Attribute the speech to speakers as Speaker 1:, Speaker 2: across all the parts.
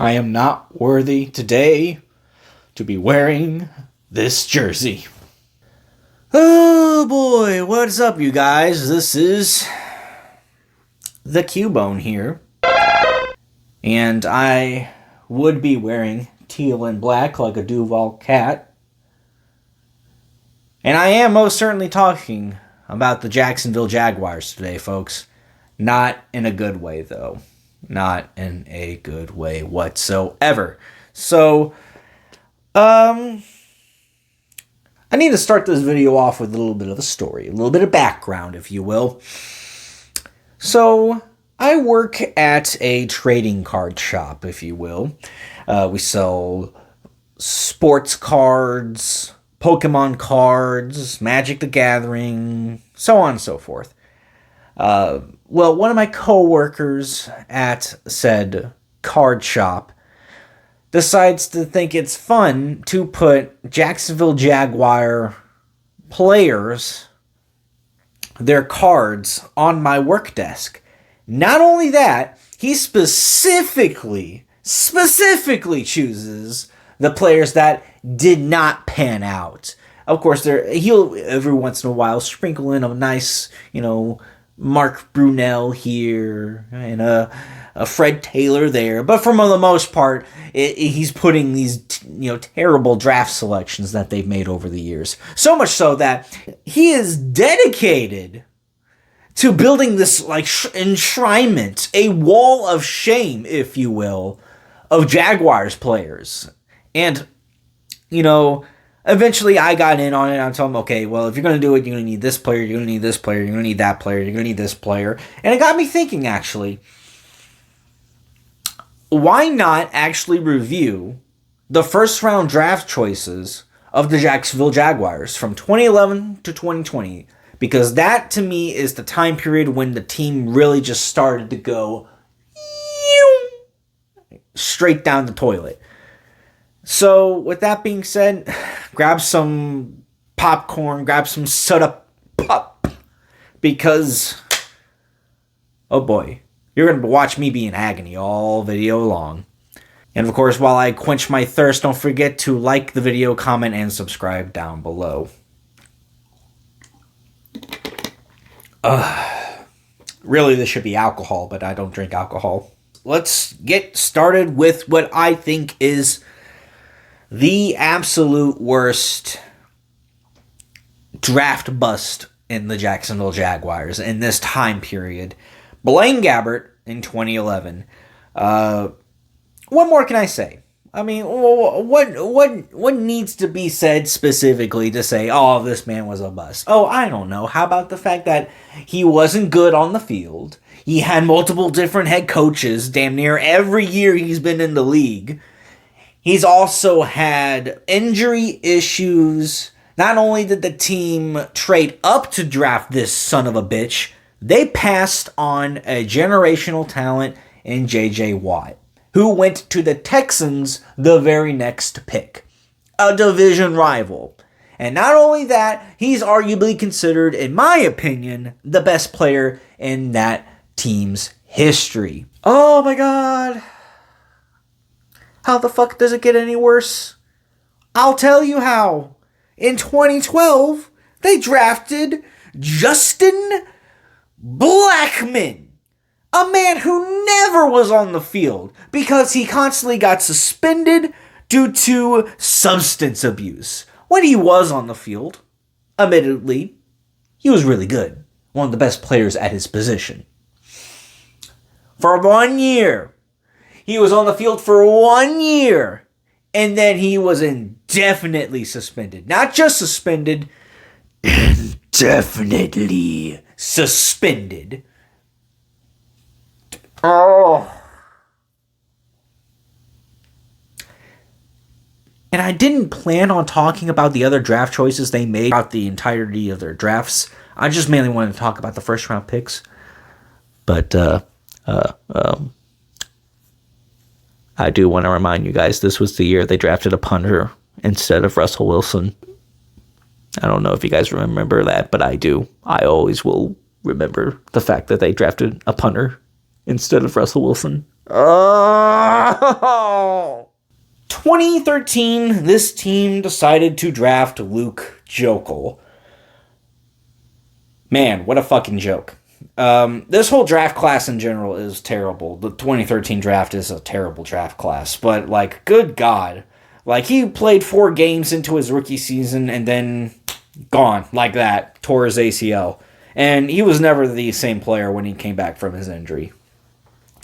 Speaker 1: I am not worthy today to be wearing this jersey. Oh boy, what's up, you guys? This is the Q-Bone here. And I would be wearing teal and black like a Duval cat. And I am most certainly talking about the Jacksonville Jaguars today, folks. Not in a good way, though. Not in a good way whatsoever. So, I need to start this video off with a little bit of a story, a little bit of background, if you will. So, I work at a trading card shop, if you will. We sell sports cards, Pokemon cards, Magic the Gathering, so on and so forth. Well, one of my co-workers at said card shop decides to think it's fun to put Jacksonville Jaguar players, their cards, on my work desk. Not only that, he specifically chooses the players that did not pan out. Of course, he'll every once in a while sprinkle in a nice, Mark Brunell here and a Fred Taylor there, but for the most part, he's putting these terrible draft selections that they've made over the years. So much so that he is dedicated to building this enshrinement, a wall of shame, if you will, of Jaguars players. And eventually I got in on it. I told him, okay, well, if you're going to do it, you're going to need this player, you're going to need this player, you're going to need that player, you're going to need this player. And it got me thinking, actually, why not actually review the first round draft choices of the Jacksonville Jaguars from 2011 to 2020? Because that, to me, is the time period when the team really just started to go straight down the toilet. So, with that being said, grab some popcorn, grab some soda pop, because, oh boy, you're going to watch me be in agony all video long. And of course, while I quench my thirst, don't forget to like the video, comment, and subscribe down below. Really, this should be alcohol, but I don't drink alcohol. Let's get started with what I think is the absolute worst draft bust in the Jacksonville Jaguars in this time period. Blaine Gabbert in 2011. What more can I say? I mean, what needs to be said specifically to say, oh, this man was a bust? Oh, I don't know. How about the fact that he wasn't good on the field? He had multiple different head coaches damn near every year he's been in the league. He's also had injury issues. Not only did the team trade up to draft this son of a bitch, they passed on a generational talent in J.J. Watt, who went to the Texans the very next pick, a division rival. And not only that, he's arguably considered, in my opinion, the best player in that team's history. Oh my god. How the fuck does it get any worse? I'll tell you how. In 2012, they drafted Justin Blackman, a man who never was on the field because he constantly got suspended due to substance abuse. When he was on the field, admittedly, he was really good. One of the best players at his position. For 1 year. He was on the field for 1 year, and then he was indefinitely suspended. Not just suspended, indefinitely suspended. Oh. And I didn't plan on talking about the other draft choices they made throughout the entirety of their drafts. I just mainly wanted to talk about the first round picks. But, I do want to remind you guys, this was the year they drafted a punter instead of Russell Wilson. I don't know if you guys remember that, but I do. I always will remember the fact that they drafted a punter instead of Russell Wilson. Oh! 2013, this team decided to draft Luke Jokel. Man, what a fucking joke. This whole draft class in general is terrible. The 2013 draft is a terrible draft class. But, like, good God. Like, he played 4 games into his rookie season and then gone like that. Tore his ACL. And he was never the same player when he came back from his injury.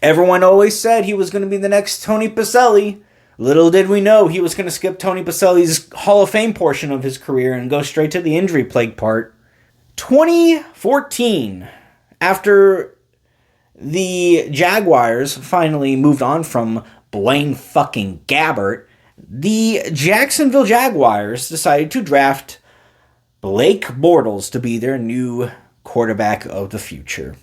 Speaker 1: Everyone always said he was going to be the next Tony Pacelli. Little did we know he was going to skip Tony Pacelli's Hall of Fame portion of his career and go straight to the injury-plagued part. 2014, after the Jaguars finally moved on from Blaine fucking Gabbert, the Jacksonville Jaguars decided to draft Blake Bortles to be their new quarterback of the future.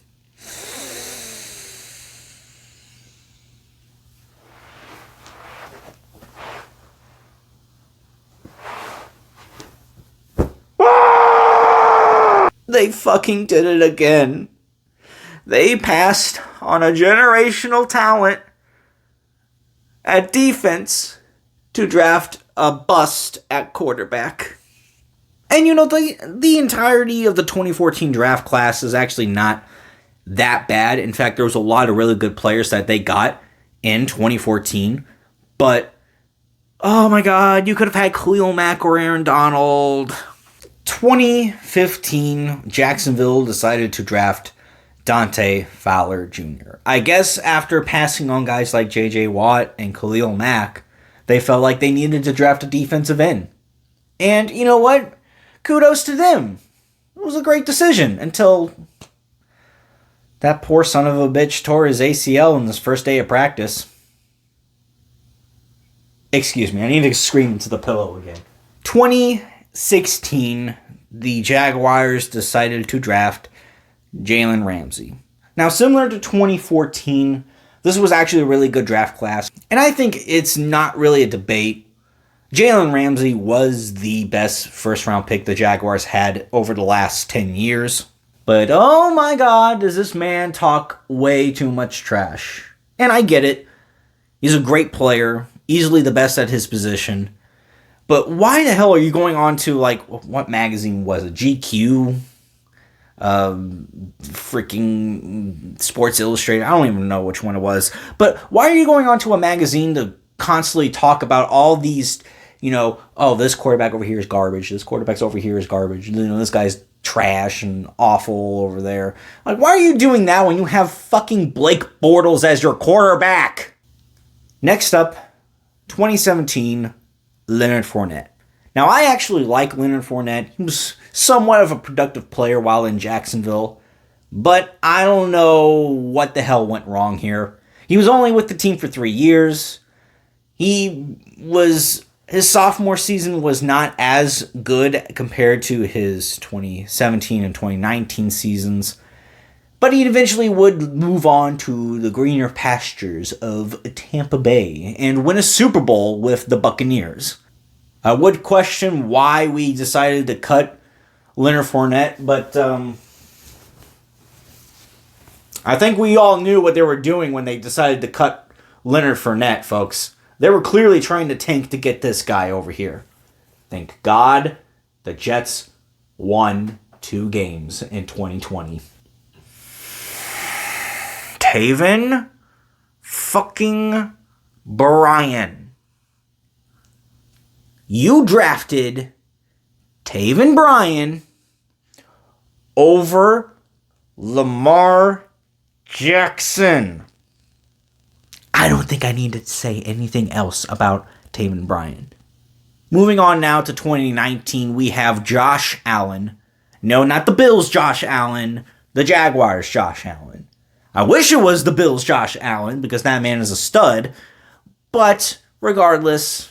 Speaker 1: They fucking did it again. They passed on a generational talent at defense to draft a bust at quarterback. And you know, the entirety of the 2014 draft class is actually not that bad. In fact, there was a lot of really good players that they got in 2014. But, oh my God, you could have had Khalil Mack or Aaron Donald. 2015, Jacksonville decided to draft Dante Fowler Jr. I guess after passing on guys like J.J. Watt and Khalil Mack, they felt like they needed to draft a defensive end. And you know what? Kudos to them. It was a great decision until that poor son of a bitch tore his ACL on his first day of practice. Excuse me, I need to scream into the pillow again. 2016, the Jaguars decided to draft Jalen Ramsey. Now, similar to 2014, this was actually a really good draft class, and I think it's not really a debate. Jalen Ramsey was the best first-round pick the Jaguars had over the last 10 years. But, oh my God, does this man talk way too much trash. And I get it. He's a great player, easily the best at his position. But why the hell are you going on to, like, what magazine was it? GQ? Freaking Sports Illustrated? I don't even know which one it was. But why are you going on to a magazine to constantly talk about all these, you know, oh, this quarterback over here is garbage. This quarterback's over here is garbage. You know, this guy's trash and awful over there. Like, why are you doing that when you have fucking Blake Bortles as your quarterback? Next up, 2017, Leonard Fournette. Now, I actually like Leonard Fournette. He was somewhat of a productive player while in Jacksonville, but I don't know what the hell went wrong here. He was only with the team for 3 years. His sophomore season was not as good compared to his 2017 and 2019 seasons, but he eventually would move on to the greener pastures of Tampa Bay and win a Super Bowl with the Buccaneers. I would question why we decided to cut Leonard Fournette, but I think we all knew what they were doing when they decided to cut Leonard Fournette, folks. They were clearly trying to tank to get this guy over here. Thank God the Jets won 2 games in 2020. Taven fucking Bryan. You drafted Taven Bryan over Lamar Jackson. I don't think I need to say anything else about Taven Bryan. Moving on now to 2019, we have Josh Allen. No, not the Bills' Josh Allen. The Jaguars' Josh Allen. I wish it was the Bills' Josh Allen, because that man is a stud. But, regardless,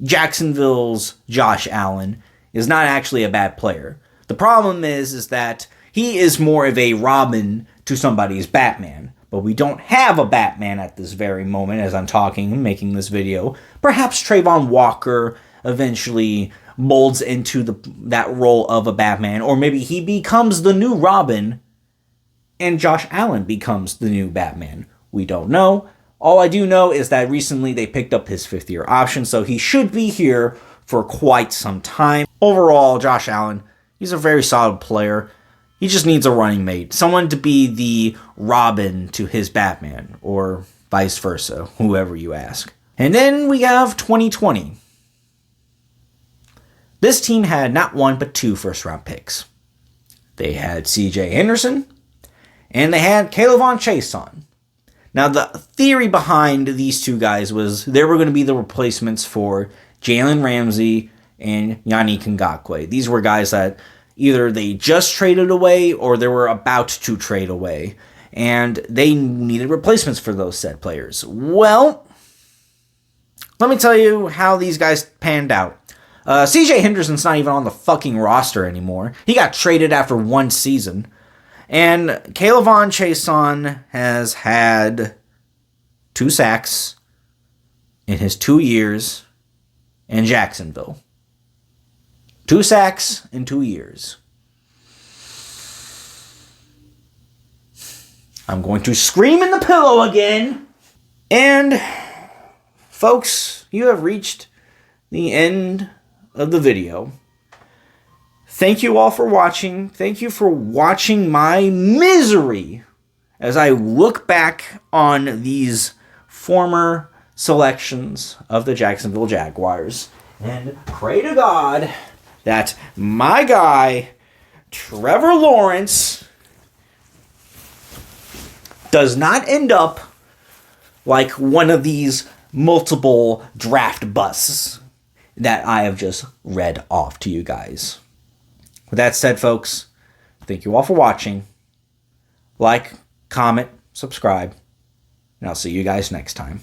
Speaker 1: Jacksonville's Josh Allen is not actually a bad player. The problem is that he is more of a Robin to somebody's Batman. But we don't have a Batman at this very moment as I'm talking and making this video. Perhaps Trayvon Walker eventually molds into that role of a Batman. Or maybe he becomes the new Robin and Josh Allen becomes the new Batman. We don't know. All I do know is that recently they picked up his 5th-year option, so he should be here for quite some time. Overall, Josh Allen, he's a very solid player. He just needs a running mate. Someone to be the Robin to his Batman, or vice versa, whoever you ask. And then we have 2020. This team had not 1, but 2 first-round picks. They had C.J. Henderson, and they had K'Lavon Chaisson. Now, the theory behind these 2 guys was they were going to be the replacements for Jalen Ramsey and Yannick Ngakoue. These were guys that either they just traded away or they were about to trade away, and they needed replacements for those said players. Well, let me tell you how these guys panned out. C.J. Henderson's not even on the fucking roster anymore. He got traded after 1 season. And K'Lavon Chaisson has had 2 sacks in his 2 years in Jacksonville. 2 sacks in 2 years. I'm going to scream in the pillow again. And, folks, you have reached the end of the video. Thank you all for watching. Thank you for watching my misery as I look back on these former selections of the Jacksonville Jaguars and pray to God that my guy, Trevor Lawrence, does not end up like one of these multiple draft busts that I have just read off to you guys. With that said, folks, thank you all for watching. Like, comment, subscribe, and I'll see you guys next time.